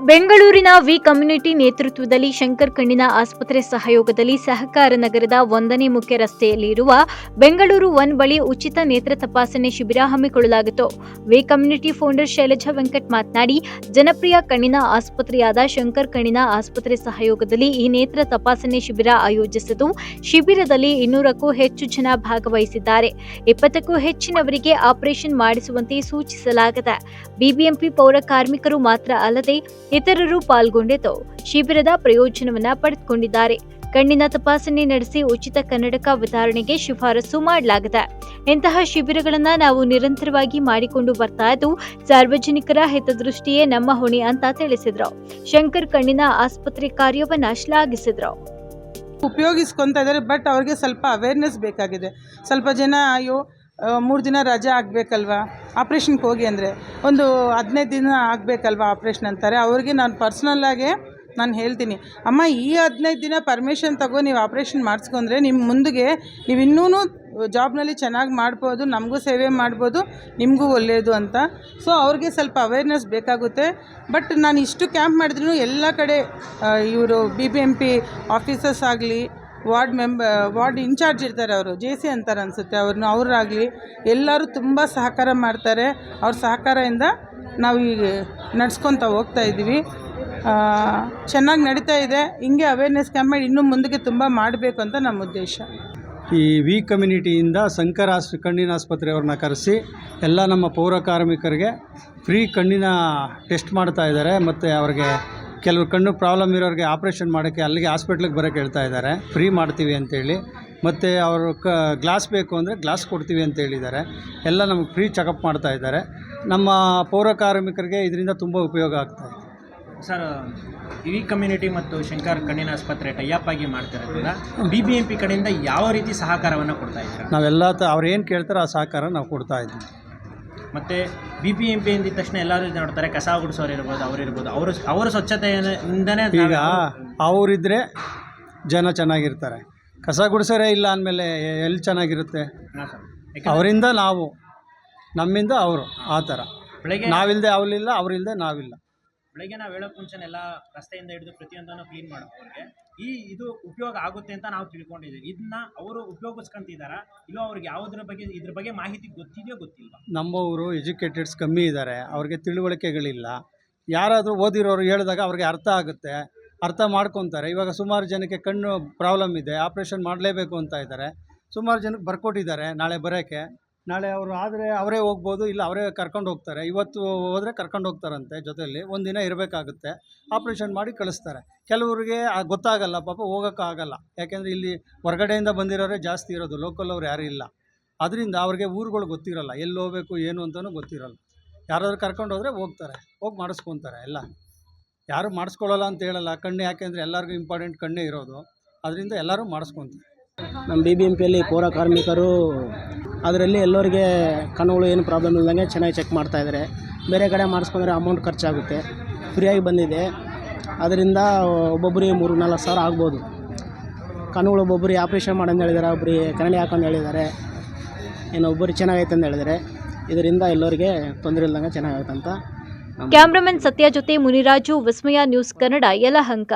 ಬೆಂಗಳೂರಿನ V community ನೇತೃತ್ವದಲ್ಲಿ ಶಂಕರ್ ಕಣ್ಣಿನ ಆಸ್ಪತ್ರೆ ಸಹಯೋಗದಲ್ಲಿ ಸಹಕಾರ ನಗರದ 1ನೇ ಮುಖ್ಯ ರಸ್ತೆಯಲ್ಲಿರುವ ಬೆಂಗಳೂರು 1 ಬಳಿ ಉಚಿತ ನೇತ್ರ ತಪಾಸಣೆ ಶಿಬಿರ ಹಮ್ಮಿಕೊಳ್ಳಲಾಗಿತ್ತು. We community founder Shailaja Venkat ಮಾತನಾಡಿ, ಜನಪ್ರಿಯ ಕಣ್ಣಿನ ಆಸ್ಪತ್ರೆಯಾದ ಶಂಕರ್ ಕಣ್ಣಿನ ಆಸ್ಪತ್ರೆ ಸಹಯೋಗದಲ್ಲಿ ಈ ನೇತ್ರ ತಪಾಸಣೆ ಶಿಬಿರ ಆಯೋಜಿಸಿದ್ದು, ಶಿಬಿರದಲ್ಲಿ 200ಕ್ಕೂ ಹೆಚ್ಚು ಜನ ಭಾಗವಹಿಸಿದ್ದಾರೆ. 20ಕ್ಕೂ ಹೆಚ್ಚಿನವರಿಗೆ ಆಪರೇಷನ್ ಮಾಡಿಸುವಂತೆ ಸೂಚಿಸಲಾಗಿದೆ. ಬಿಬಿಎಂಪಿ ಪೌರ ಕಾರ್ಮಿಕರು ಮಾತ್ರ ಅಲ್ಲದೆ ಇತರರು ಪಾಲ್ಗೊಂಡಿದ್ದು ಶಿಬಿರದ ಪ್ರಯೋಜನವನ್ನ ಪಡೆದುಕೊಂಡಿದ್ದಾರೆ. ಕಣ್ಣಿನ ತಪಾಸಣೆ ನಡೆಸಿ ಉಚಿತ ಕನ್ನಡಕ ವಿತರಣೆಗೆ ಶಿಫಾರಸು ಮಾಡಲಾಗಿದೆ. ಇಂತಹ ಶಿಬಿರಗಳನ್ನು ನಾವು ನಿರಂತರವಾಗಿ ಮಾಡಿಕೊಂಡು ಬರ್ತಾ ಇದ್ದು, ಸಾರ್ವಜನಿಕರ ಹಿತದೃಷ್ಟಿಯೇ ನಮ್ಮ ಹೊಣೆ ಅಂತ ತಿಳಿಸಿದ್ರು. ಶಂಕರ್ ಕಣ್ಣಿನ ಆಸ್ಪತ್ರೆ ಕಾರ್ಯವನ್ನ ಶ್ಲಾಘಿಸಿದ್ರು. ಉಪಯೋಗಿಸ್ಕೊತಾ ಇದ್ದಾರೆ, ಬಟ್ ಅವ್ರಿಗೆ ಸ್ವಲ್ಪ ಅವೇರ್ನೆಸ್ ಬೇಕಾಗಿದೆ. ಸ್ವಲ್ಪ ಜನ ಅಯ್ಯೋ 3 ದಿನ ರಜೆ ಆಗಬೇಕಲ್ವಾ, ಆಪ್ರೇಷನ್ಗೆ ಹೋಗಿ ಅಂದರೆ ಒಂದು 15 ದಿನ ಆಗಬೇಕಲ್ವಾ ಆಪ್ರೇಷನ್ ಅಂತಾರೆ. ಅವ್ರಿಗೆ ನಾನು ಪರ್ಸ್ನಲ್ಲಾಗೆ ನಾನು ಹೇಳ್ತೀನಿ, ಅಮ್ಮ ಈ 15 ದಿನ ಪರ್ಮಿಷನ್ ತಗೋ, ನೀವು ಆಪ್ರೇಷನ್ ಮಾಡಿಸ್ಕೊಂಡ್ರೆ ನಿಮ್ಮ ಮುಂದೆಗೆ ನೀವು ಇನ್ನೂ ಜಾಬ್ನಲ್ಲಿ ಚೆನ್ನಾಗಿ ಮಾಡ್ಬೋದು, ನಮಗೂ ಸೇವೆ ಮಾಡ್ಬೋದು, ನಿಮಗೂ ಒಳ್ಳೆಯದು ಅಂತ. ಸೊ ಅವ್ರಿಗೆ ಸ್ವಲ್ಪ ಅವೇರ್ನೆಸ್ ಬೇಕಾಗುತ್ತೆ. ಬಟ್ ನಾನು ಇಷ್ಟು ಕ್ಯಾಂಪ್ ಮಾಡಿದ್ರೂ ಎಲ್ಲ ಕಡೆ ಇವರು BBMP ಆಫೀಸರ್ಸ್ ಆಗಲಿ, ವಾರ್ಡ್ ಇನ್ಚಾರ್ಜ್ ಇರ್ತಾರೆ, ಅವರು JC ಅಂತಾರೆ ಅನಿಸುತ್ತೆ, ಅವರಾಗಲಿ ಎಲ್ಲರೂ ತುಂಬ ಸಹಕಾರ ಮಾಡ್ತಾರೆ. ಅವ್ರ ಸಹಕಾರದಿಂದ ನಾವು ಈಗ ನಡ್ಸ್ಕೊತ ಹೋಗ್ತಾ ಇದ್ದೀವಿ. ಚೆನ್ನಾಗಿ ನಡೀತಾ ಇದೆ. ಹಿಂಗೆ ಅವೇರ್ನೆಸ್ ಕ್ಯಾಂಪ್ ಮಾಡಿ ಇನ್ನೂ ಮುಂದಕ್ಕೆ ತುಂಬ ಮಾಡಬೇಕು ಅಂತ ನಮ್ಮ ಉದ್ದೇಶ. ಈ ವಿ ಕಮ್ಯುನಿಟಿಯಿಂದ ಶಂಕರ್ ಕಣ್ಣಿನ ಆಸ್ಪತ್ರೆಯವ್ರನ್ನ ಕರೆಸಿ ಎಲ್ಲ ನಮ್ಮ ಪೌರ ಕಾರ್ಮಿಕರಿಗೆ ಫ್ರೀ ಕಣ್ಣಿನ ಟೆಸ್ಟ್ ಮಾಡ್ತಾ ಇದ್ದಾರೆ. ಮತ್ತು ಅವ್ರಿಗೆ ಕೆಲವು ಕಣ್ಣು ಪ್ರಾಬ್ಲಮ್ ಇರೋರಿಗೆ ಆಪ್ರೇಷನ್ ಮಾಡೋಕ್ಕೆ ಅಲ್ಲಿಗೆ ಹಾಸ್ಪಿಟ್ಲಿಗೆ ಬರೋಕ್ಕೆ ಹೇಳ್ತಾ ಇದ್ದಾರೆ. ಫ್ರೀ ಮಾಡ್ತೀವಿ ಅಂತೇಳಿ. ಮತ್ತು ಅವರು ಗ್ಲಾಸ್ ಬೇಕು ಅಂದರೆ ಗ್ಲಾಸ್ ಕೊಡ್ತೀವಿ ಅಂತ ಹೇಳಿದ್ದಾರೆ. ಎಲ್ಲ ನಮಗೆ ಫ್ರೀ ಚೆಕಪ್ ಮಾಡ್ತಾ ಇದ್ದಾರೆ. ನಮ್ಮ ಪೌರ ಕಾರ್ಮಿಕರಿಗೆ ಇದರಿಂದ ತುಂಬ ಉಪಯೋಗ ಆಗ್ತಾಯಿದೆ. ಸರ್, ವಿ ಕಮ್ಯುನಿಟಿ ಮತ್ತು ಶಂಕರ್ ಕಣ್ಣಿನ ಆಸ್ಪತ್ರೆ ಟೈಅಪ್ ಆಗಿ ಮಾಡ್ತಿರೋದ್ರಿಂದ BBMP ಕಡೆಯಿಂದ ಯಾವ ರೀತಿ ಸಹಕಾರವನ್ನು ಕೊಡ್ತಾ ಇದ್ದಾರೆ? ನಾವೆಲ್ಲ ಅವ್ರು ಏನು ಕೇಳ್ತಾರೋ ಆ ಸಹಕಾರ ನಾವು ಕೊಡ್ತಾ ಇದ್ದೀವಿ. ಮತ್ತು BBMP ಅಂದಿದ ತಕ್ಷಣ ಎಲ್ಲರೂ ನೋಡ್ತಾರೆ, ಕಸ ಗುಡಿಸೋರು ಇರ್ಬೋದು, ಅವರಿರ್ಬೋದು, ಅವರ ಸ್ವಚ್ಛತೆಯಿಂದನೇ. ಈಗ ಅವರಿದ್ದರೆ ಜನ ಚೆನ್ನಾಗಿರ್ತಾರೆ. ಕಸ ಗುಡಿಸೋರೇ ಇಲ್ಲ ಅಂದಮೇಲೆ ಎಲ್ಲಿ ಚೆನ್ನಾಗಿರುತ್ತೆ? ಅವರಿಂದ ನಾವು, ನಮ್ಮಿಂದ ಅವರು, ಆ ಥರ. ಬೆಳಗ್ಗೆ ನಾವಿಲ್ಲದೆ ಅವರಿಲ್ಲ, ಅವರಿಲ್ಲದೆ ನಾವಿಲ್ಲ. ಬೆಳಗ್ಗೆ ನಾವು ಹೇಳೋಕ್ಕೆ ಮುಂಚೆ ಎಲ್ಲ ರಸ್ತೆಯಿಂದ ಹಿಡಿದು ಪ್ರತಿಯೊಂದನ್ನು ಕ್ಲೀನ್ ಮಾಡೋರಿಗೆ ಇದು ಉಪಯೋಗ ಆಗುತ್ತೆ ಅಂತ ನಾವು ತಿಳ್ಕೊಂಡಿದ್ದೀವಿ. ಇದನ್ನ ಅವರು ಉಪಯೋಗಿಸ್ಕೊಂತಿದ್ದಾರಾ ಇಲ್ಲೋ? ಅವ್ರಿಗೆ ಇದ್ರ ಬಗ್ಗೆ ಮಾಹಿತಿ ಗೊತ್ತಿದೆಯೋ ಗೊತ್ತಿಲ್ಲ? ನಮ್ಮವರು ಎಜುಕೇಟೆಡ್ಸ್ ಕಮ್ಮಿ ಇದ್ದಾರೆ, ಅವ್ರಿಗೆ ತಿಳುವಳಿಕೆಗಳಿಲ್ಲ. ಯಾರಾದರೂ ಓದಿರೋರು ಹೇಳಿದಾಗ ಅವ್ರಿಗೆ ಅರ್ಥ ಆಗುತ್ತೆ, ಅರ್ಥ ಮಾಡ್ಕೊತಾರೆ. ಇವಾಗ ಸುಮಾರು ಜನಕ್ಕೆ ಕಣ್ಣು ಪ್ರಾಬ್ಲಮ್ ಇದೆ, ಆಪ್ರೇಷನ್ ಮಾಡಲೇಬೇಕು ಅಂತ ಇದ್ದಾರೆ. ಸುಮಾರು ಜನಕ್ಕೆ ಬರ್ಕೊಟ್ಟಿದ್ದಾರೆ ನಾಳೆ ಬರೋಕ್ಕೆ. ನಾಳೆ ಅವರು ಆದರೆ ಅವರೇ ಹೋಗ್ಬೋದು, ಇಲ್ಲ ಅವರೇ ಕರ್ಕೊಂಡು ಹೋಗ್ತಾರೆ. ಇವತ್ತು ಹೋದರೆ ಕರ್ಕೊಂಡು ಹೋಗ್ತಾರಂತೆ, ಜೊತೆಯಲ್ಲಿ ಒಂದಿನ ಇರಬೇಕಾಗುತ್ತೆ. ಆಪ್ರೇಷನ್ ಮಾಡಿ ಕಳಿಸ್ತಾರೆ. ಕೆಲವರಿಗೆ ಗೊತ್ತಾಗಲ್ಲ, ಪಾಪ ಹೋಗೋಕ್ಕಾಗಲ್ಲ. ಯಾಕೆಂದರೆ ಇಲ್ಲಿ ಹೊರಗಡೆಯಿಂದ ಬಂದಿರೋರೇ ಜಾಸ್ತಿ ಇರೋದು, ಲೋಕಲ್ ಅವ್ರು ಯಾರೂ ಇಲ್ಲ. ಅದರಿಂದ ಅವ್ರಿಗೆ ಊರುಗಳು ಗೊತ್ತಿರೋಲ್ಲ, ಎಲ್ಲಿ ಹೋಗಬೇಕು ಏನು ಅಂತಲೂ ಗೊತ್ತಿರೋಲ್ಲ. ಯಾರಾದರೂ ಕರ್ಕೊಂಡು ಹೋದರೆ ಹೋಗ್ತಾರೆ, ಹೋಗಿ ಮಾಡಿಸ್ಕೊತಾರೆ. ಎಲ್ಲ ಯಾರೂ ಮಾಡಿಸ್ಕೊಳ್ಳಲ್ಲ ಅಂತ ಹೇಳಲ್ಲ. ಕಣ್ಣು ಯಾಕೆಂದರೆ ಎಲ್ಲರಿಗೂ ಇಂಪಾರ್ಟೆಂಟ್ ಕಣ್ಣೇ ಇರೋದು, ಅದರಿಂದ ಎಲ್ಲರೂ ಮಾಡಿಸ್ಕೊತಾರೆ. ನಮ್ಮ BBMPಯಲ್ಲಿ ಪೌರ ಕಾರ್ಮಿಕರು ಅದರಲ್ಲಿ ಎಲ್ಲರಿಗೆ ಕಣ್ಣುಗಳು ಏನು ಪ್ರಾಬ್ಲಮ್ ಇಲ್ಲದಂಗೆ ಚೆನ್ನಾಗಿ ಚೆಕ್ ಮಾಡ್ತಾಯಿದ್ದಾರೆ. ಬೇರೆ ಕಡೆ ಮಾಡಿಸ್ಕೊಂಡ್ರೆ ಅಮೌಂಟ್ ಖರ್ಚಾಗುತ್ತೆ. ಫ್ರೀಯಾಗಿ ಬಂದಿದೆ, ಅದರಿಂದ ಒಬ್ಬೊಬ್ಬರಿಗೆ 3-4 ಸಾವಿರ ಆಗ್ಬೋದು. ಕಣ್ಣುಗಳು ಒಬ್ಬೊಬ್ಬರಿಗೆ ಆಪ್ರೇಷನ್ ಮಾಡಂತ ಹೇಳಿದ್ದಾರೆ, ಒಬ್ಬರಿಗೆ ಕನ್ನಡಿ ಹಾಕೊಂಡು ಹೇಳಿದ್ದಾರೆ, ಇನ್ನು ಒಬ್ಬರಿಗೆ ಚೆನ್ನಾಗೈತೆ ಅಂತ ಹೇಳಿದ್ದಾರೆ. ಇದರಿಂದ ಎಲ್ಲರಿಗೆ ತೊಂದರೆ ಇಲ್ಲದಂಗೆ ಚೆನ್ನಾಗೈತೆ ಅಂತ. ಕ್ಯಾಮ್ರಾಮನ್ ಸತ್ಯ ಜೊತೆ ಮುನಿರಾಜು, ವಿಸ್ಮಯ ನ್ಯೂಸ್ ಕನ್ನಡ, ಯಲಹಂಕ.